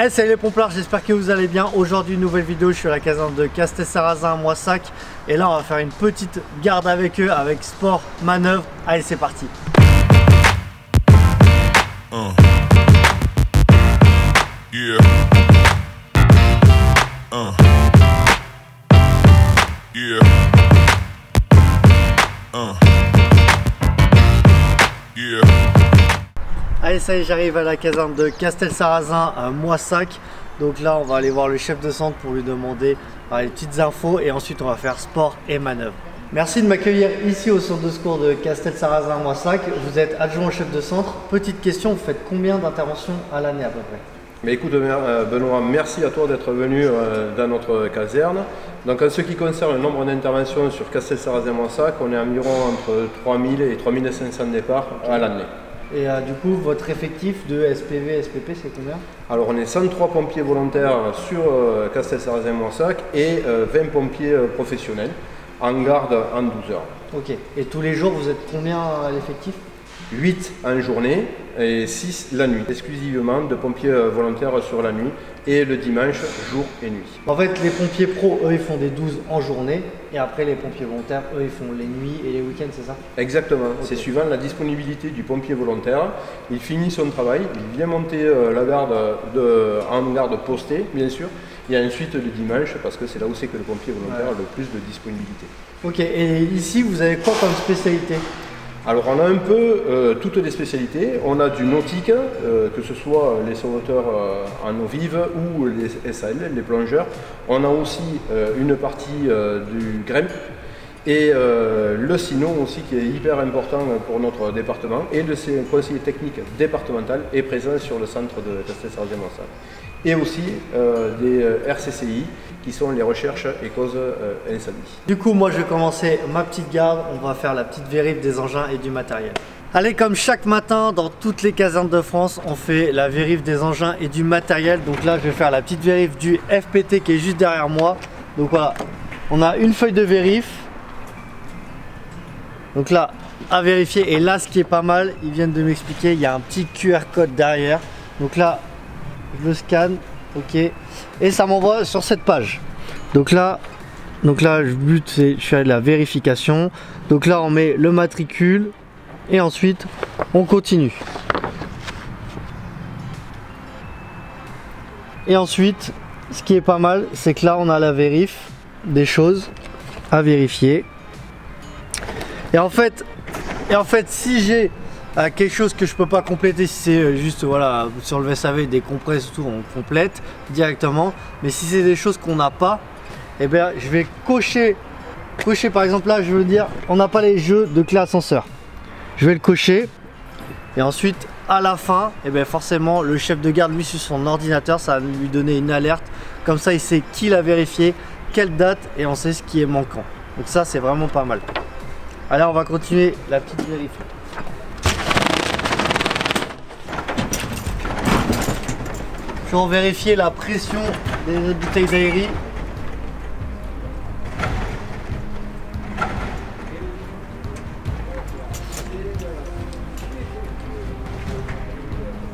Hey, salut les pomplards, j'espère que vous allez bien. Aujourd'hui, nouvelle vidéo, je suis à la caserne de Castel-Sarrazin à Moissac. Et là, on va faire une petite garde avec eux, avec sport, manœuvre. Allez, c'est parti. Yeah. Yeah. Yeah. Allez, ça y est, j'arrive à la caserne de Castel-Sarrazin à Moissac. Donc là, on va aller voir le chef de centre pour lui demander les petites infos. Et ensuite, on va faire sport et manœuvre. Merci de m'accueillir ici au centre de secours de Castel-Sarrazin à Moissac. Vous êtes adjoint au chef de centre. Petite question, vous faites combien d'interventions à l'année à peu près? Mais écoute Benoît, merci à toi d'être venu dans notre caserne. Donc en ce qui concerne le nombre d'interventions sur Castel-Sarrazin-Moissac, on est environ entre 3000 et 3500 départs à l'année. Et du coup, votre effectif de SPV, SPP, c'est combien? Alors on est 103 pompiers volontaires sur Castel-Sarrazin-Moissac et 20 pompiers professionnels en garde en 12 heures. Ok. Et tous les jours, vous êtes combien à l'effectif? 8 en journée et 6 la nuit, exclusivement de pompiers volontaires sur la nuit et le dimanche, jour et nuit. En fait, les pompiers pros, eux, ils font des 12 en journée et après les pompiers volontaires, eux, ils font les nuits et les week-ends, c'est ça? Exactement, okay. C'est suivant la disponibilité du pompier volontaire. Il finit son travail, il vient monter la garde en garde postée, bien sûr, et ensuite le dimanche, parce que c'est là où c'est que le pompier volontaire a le plus de disponibilité. Ok, et ici, vous avez quoi comme spécialité? Alors on a un peu toutes les spécialités, on a du nautique, que ce soit les sauveteurs en eau vive ou les SAL, les plongeurs. On a aussi une partie du GREMP et le SINO aussi qui est hyper important pour notre département, et le conseiller technique départemental est présent sur le centre de Castel-Sarrazin-Moissac. Et aussi des RCCI qui sont les recherches et causes incendie. Du coup, moi je vais commencer ma petite garde, on va faire la petite vérif des engins et du matériel. Allez, comme chaque matin dans toutes les casernes de France, on fait la vérif des engins et du matériel. Donc là, je vais faire la petite vérif du FPT qui est juste derrière moi. Donc voilà, on a une feuille de vérif. Donc là, à vérifier. Et là, ce qui est pas mal, ils viennent de m'expliquer, il y a un petit QR code derrière. Donc là, je le scanne, ok, et ça m'envoie sur cette page. Donc là le but c'est, je fais la vérification. Donc là on met le matricule et ensuite on continue. Et ensuite, ce qui est pas mal, c'est que là on a la vérif des choses à vérifier. Et en fait si j'ai quelque chose que je peux pas compléter, si c'est juste voilà sur le SAV des compresses tout, on complète directement. Mais si c'est des choses qu'on n'a pas, et bien je vais cocher par exemple là, je veux dire on n'a pas les jeux de clé ascenseur, je vais le cocher et ensuite à la fin, et bien forcément le chef de garde lui sur son ordinateur, ça va lui donner une alerte, comme ça il sait qui l'a vérifié, quelle date, et on sait ce qui est manquant. Donc ça c'est vraiment pas mal. Allez, on va continuer la petite vérif. Je vais vérifier la pression des bouteilles d'aérie.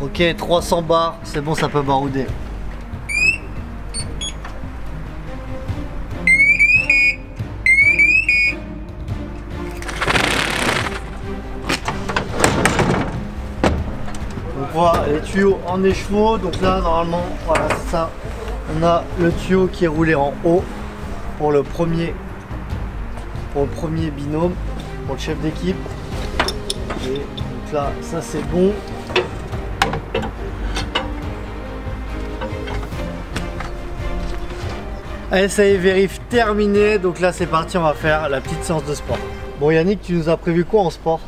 Ok, 300 bars, c'est bon, ça peut barouder. Voilà les tuyaux en écheveau. Donc là normalement voilà c'est ça, on a le tuyau qui est roulé en haut pour le premier binôme, pour le chef d'équipe. Et donc là ça c'est bon. Allez, ça y est, vérif terminé. Donc là c'est parti, on va faire la petite séance de sport. Bon Yannick, tu nous as prévu quoi en sport?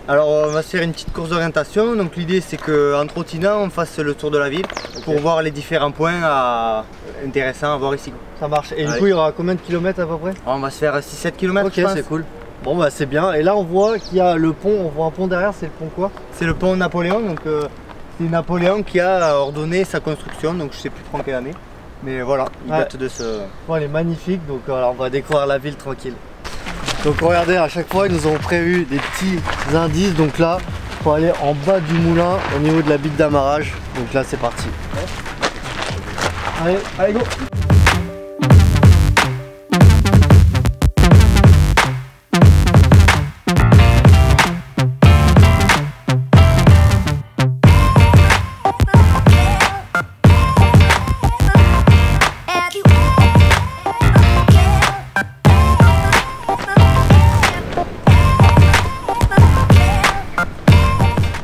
Alors on va se faire une petite course d'orientation. Donc l'idée c'est qu'en trottinant on fasse le tour de la ville, okay, pour voir les différents points intéressants à voir ici. Ça marche. Et du coup il y aura combien de kilomètres à peu près? On va se faire 6-7 km. Ok, c'est cool. Bon bah c'est bien. Et là on voit qu'il y a le pont, on voit un pont derrière, c'est le pont quoi? C'est le pont Napoléon. Donc c'est Napoléon qui a ordonné sa construction, donc je sais plus trop en quelle année. Mais voilà, il date de ce... Bon, il est magnifique, donc alors, on va découvrir la ville tranquille. Donc regardez, à chaque fois ils nous ont prévu des petits indices. Donc là, il faut aller en bas du moulin au niveau de la bite d'amarrage. Donc là c'est parti. Allez, allez, go.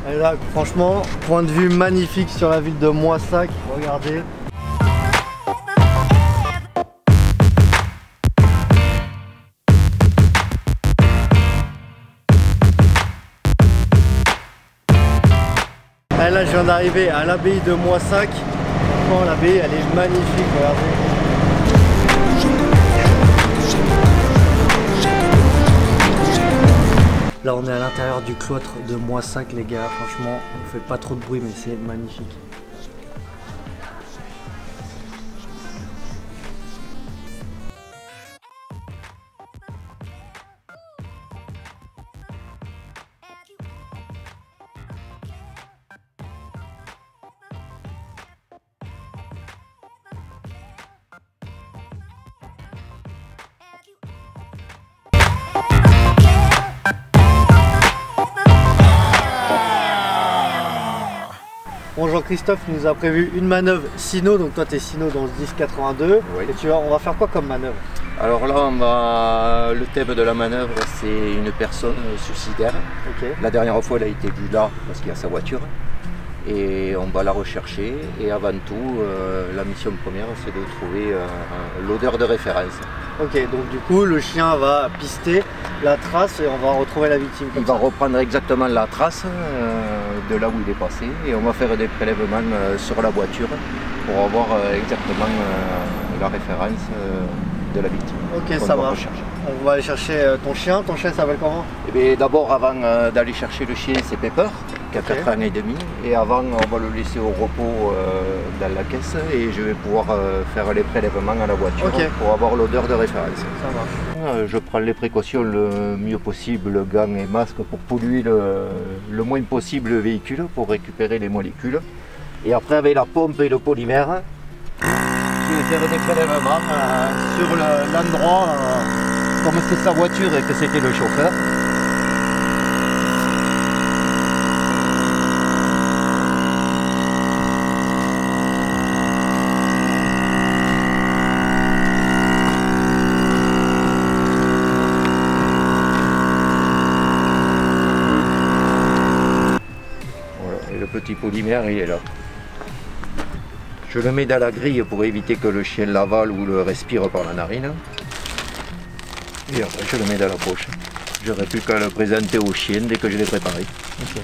Et là, franchement, point de vue magnifique sur la ville de Moissac, regardez. Et là, je viens d'arriver à l'abbaye de Moissac. Franchement, l'abbaye, elle est magnifique, regardez. Là on est à l'intérieur du cloître de Moissac les gars, franchement on fait pas trop de bruit mais c'est magnifique. Bon Jean-Christophe nous a prévu une manœuvre sino, donc toi tu es sino dans le 1082. Oui. Et on va faire quoi comme manœuvre? Alors là, le thème de la manœuvre, c'est une personne suicidaire. Ok. La dernière fois, elle a été vue là, parce qu'il y a sa voiture. Et on va la rechercher. Et avant tout, la mission première, c'est de trouver l'odeur de référence. Ok, donc du coup le chien va pister la trace et on va retrouver la victime. Il va reprendre exactement la trace de là où il est passé. Et on va faire des prélèvements sur la voiture pour avoir exactement la référence de la victime. Ok, ça marche. On va aller chercher ton chien. Ton chien s'appelle comment? Eh bien, d'abord, avant d'aller chercher le chien, c'est Pepper, qui a 4 ans et demi. Et avant, on va le laisser au repos dans la caisse et je vais pouvoir faire les prélèvements à la voiture pour avoir l'odeur de référence. Ça marche. Je prends les précautions le mieux possible, gants et masques, pour polluer le moins possible le véhicule, pour récupérer les molécules. Et après, avec la pompe et le polymère, je vais faire des prélèvements sur l'endroit, comme c'est sa voiture et que c'était le chauffeur. Voilà, et le petit polymère, il est là. Je le mets dans la grille pour éviter que le chien l'avale ou le respire par la narine. Et après je le mets dans la poche. J'aurai plus qu'à le présenter au chien dès que je l'ai préparé. Ok.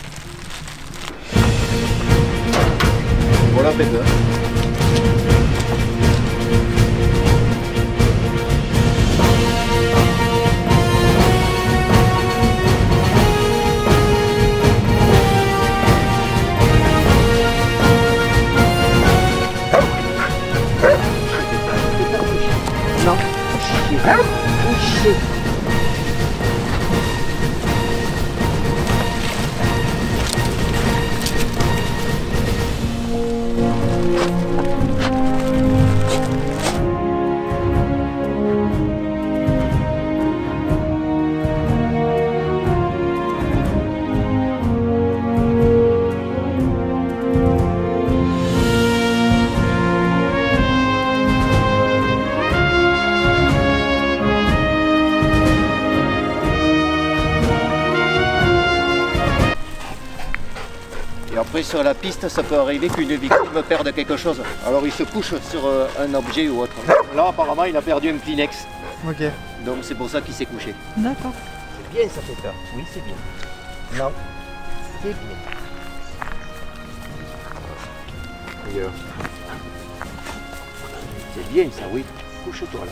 Voilà Pepper. Non. Et après sur la piste, ça peut arriver qu'une victime perde quelque chose. Alors il se couche sur un objet ou autre. Là apparemment il a perdu un Kleenex. Ok. Donc c'est pour ça qu'il s'est couché. D'accord. C'est bien ça fait peur. Oui c'est bien. Non. C'est bien. Et, c'est bien ça, oui. Couche-toi là.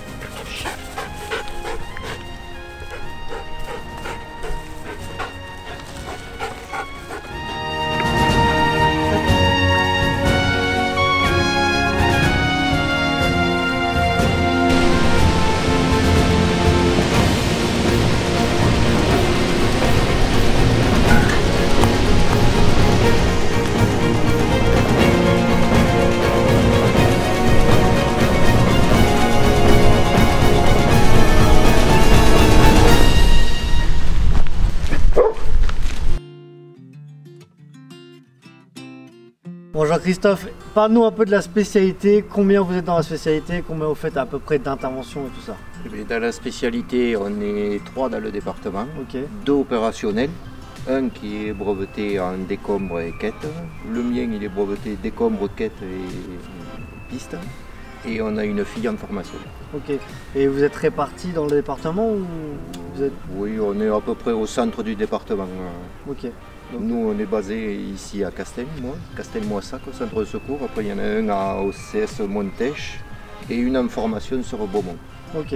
Bon Jean-Christophe, parle-nous un peu de la spécialité, combien vous êtes dans la spécialité, combien vous faites à peu près d'interventions et tout ça? Dans la spécialité, on est 3 dans le département, Ok. 2 opérationnels, un qui est breveté en décombre et quête, le mien il est breveté décombre, quête et piste, et on a une fille en formation. Ok. Et vous êtes répartis dans le département ou vous êtes... Oui, on est à peu près au centre du département. Ok. Nous, on est basé ici à Castel-Moissac, au centre de secours. Après, il y en a un au CS Montèche et une en formation sur Beaumont. Ok,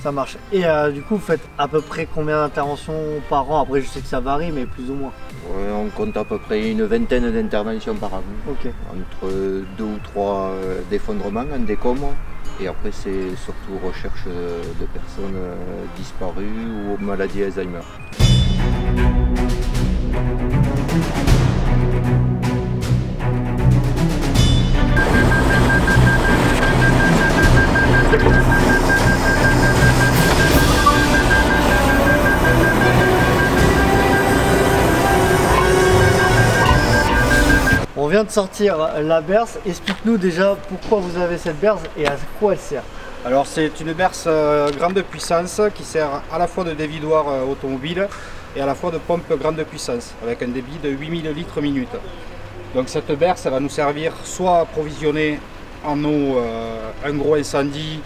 ça marche. Et du coup, vous faites à peu près combien d'interventions par an? Après, je sais que ça varie, mais plus ou moins. Ouais, on compte à peu près une vingtaine d'interventions par an. Ok. Entre 2 ou 3 d'effondrements en décombre. Et après, c'est surtout recherche de personnes disparues ou aux maladies Alzheimer. On vient de sortir la berce. Explique-nous déjà pourquoi vous avez cette berce et à quoi elle sert. Alors c'est une berce grande puissance qui sert à la fois de dévidoir automobile et à la fois de pompe grande puissance avec un débit de 8000 litres minute. Donc cette berce elle va nous servir soit à approvisionner en eau un gros incendie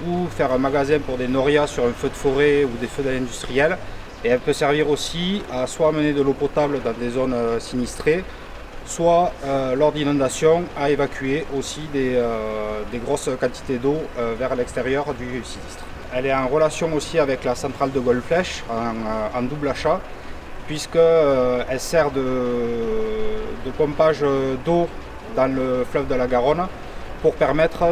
ou faire un magasin pour des norias sur un feu de forêt ou des feux industriels. Et elle peut servir aussi à soit amener de l'eau potable dans des zones sinistrées, soit lors d'inondations à évacuer aussi des grosses quantités d'eau vers l'extérieur du sinistre. Elle est en relation aussi avec la centrale de Golflèche en double achat, puisqu'elle sert de pompage d'eau dans le fleuve de la Garonne pour permettre,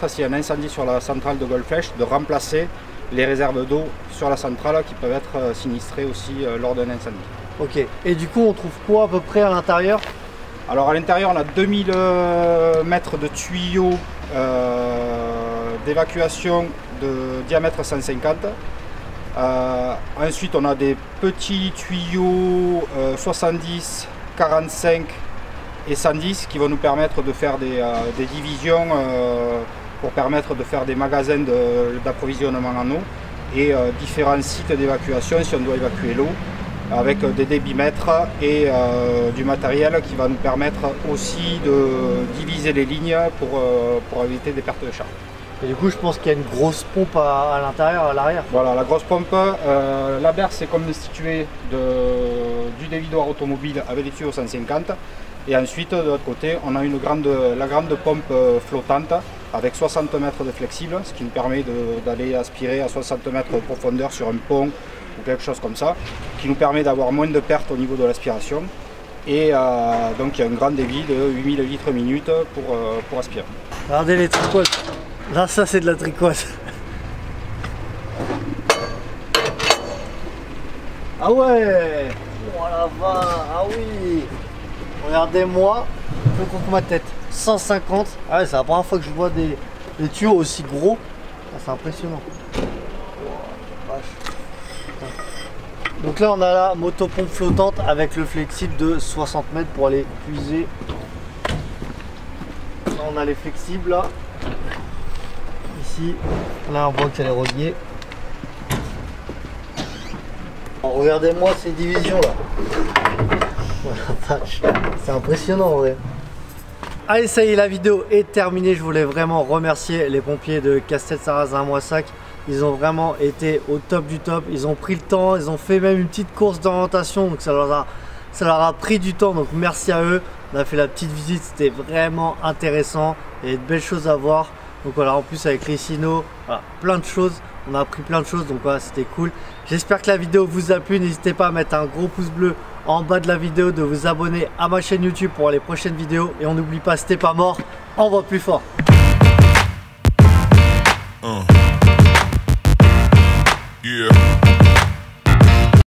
s'il y a un incendie sur la centrale de Golflèche, de remplacer les réserves d'eau sur la centrale qui peuvent être sinistrées aussi lors d'un incendie. Ok. Et du coup, on trouve quoi à peu près à l'intérieur? Alors à l'intérieur, on a 2000 mètres de tuyaux d'évacuation de diamètre 150. Ensuite, on a des petits tuyaux 70, 45 et 110 qui vont nous permettre de faire des divisions pour permettre de faire des magasins d'approvisionnement en eau et différents sites d'évacuation si on doit évacuer l'eau, avec des débitmètres et du matériel qui va nous permettre aussi de diviser les lignes pour éviter des pertes de charge. Et du coup, je pense qu'il y a une grosse pompe à l'intérieur, à l'arrière. Voilà, la grosse pompe, la berce est constituée du dévidoir automobile avec des tuyaux 150. Et ensuite, de l'autre côté, on a la grande pompe flottante avec 60 mètres de flexible, ce qui nous permet d'aller aspirer à 60 mètres de profondeur sur un pont ou quelque chose comme ça, qui nous permet d'avoir moins de pertes au niveau de l'aspiration. Et donc il y a un grand débit de 8000 litres minute pour aspirer. Regardez les tricotes. Là, ça c'est de la tricote. Ah ouais. Oh la vache. Ah oui. Regardez-moi. Je compte ma tête. 150. Ah ouais, c'est la première fois que je vois des tuyaux aussi gros. Ah, c'est impressionnant. Oh, donc là on a la motopompe flottante avec le flexible de 60 mètres pour aller puiser. Là on a les flexibles là. Ici, là on voit qu'elle est reliée. Regardez-moi ces divisions là. Oh la vache, c'est impressionnant en vrai. Allez, ça y est, la vidéo est terminée. Je voulais vraiment remercier les pompiers de Castel-Sarrazin-Moissac. Ils ont vraiment été au top du top. Ils ont pris le temps, ils ont fait même une petite course d'orientation. Donc ça leur a pris du temps. Donc merci à eux. On a fait la petite visite, c'était vraiment intéressant. Il y a de belles choses à voir. Donc voilà, en plus avec les sinos, voilà, plein de choses. On a appris plein de choses, donc voilà, c'était cool. J'espère que la vidéo vous a plu. N'hésitez pas à mettre un gros pouce bleu en bas de la vidéo, de vous abonner à ma chaîne YouTube pour les prochaines vidéos. Et on n'oublie pas, si t'es pas mort, envoie plus fort.